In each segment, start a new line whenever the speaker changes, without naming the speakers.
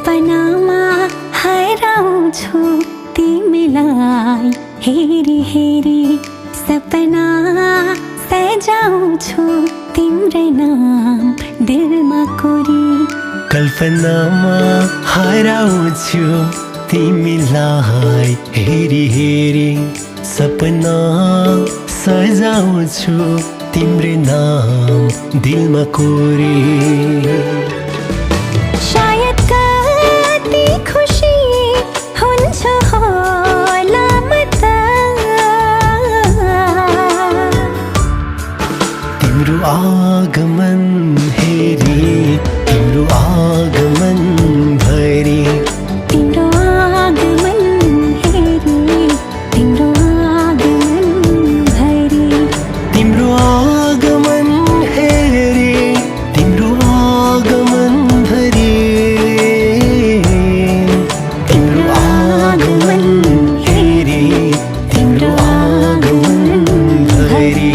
कल्पनामा हराउँछु तिमीलाई हेरी हेरी सपना सजाउँछु तिम्रै नाम दिलमा कोरी
कल्पनामा हराउँछु तिमीलाई हेरी हेरी सपना सजाउँछु तिम्रै नाम दिलमा कोरी
शायद कति खुसी हुन्छ होला म त
तिम्रो आगमन हेरी तिम्रो आगमन भरी
तिम्रो आगमन हेरी तिम्रो आगमन भरी
तिम्रो आगमन हेरी तिम्रो आगमन भरी तिम्रो आगमन हेरी तिम्रो आगमन भरी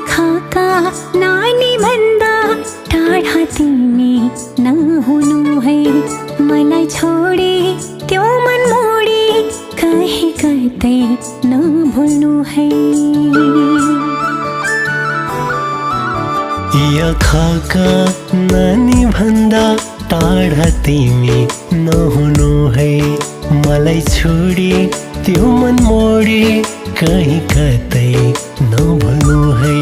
आँखाका नानी भन्दा टाढा तिमी नहुनु है मलाई छोडी त्यो मन मोडी कहीँ कतै नभुल्नु है
आँखाका नानी भन्दा टाढा तिमी नहुनु है मलाई छोडी त्यो मन मोडी कहीँ कतै नभुल्नु है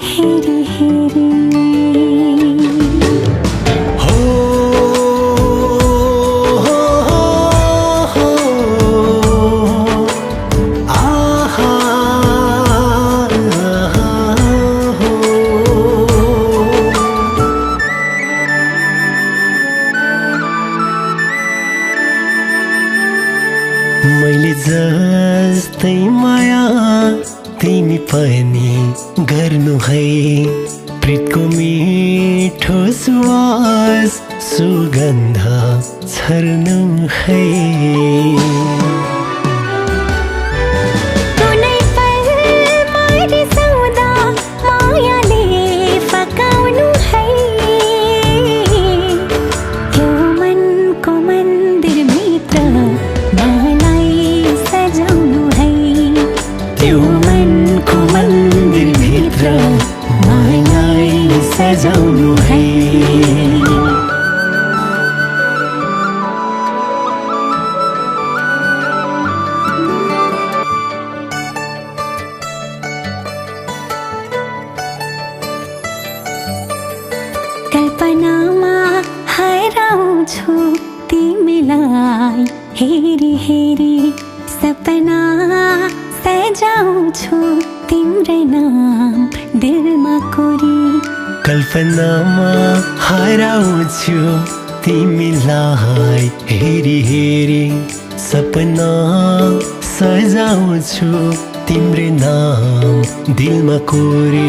हेरी हेरी
मैले जस्तै माया तिमी पनि गर्नु है प्रीतको मिठो सुवास सुगन्ध छर्नु है सजाउनु है
कल्पनामा हराउँछु तिमीलाई हेरी हेरी सपना सजाउँछु तिम्रै नाम दिलमा कोरी
कल्पनामा हराउँछु तिमीलाई हेरी हेरी सपना सजाउँछु तिम्रै नाम दिलमा कोरी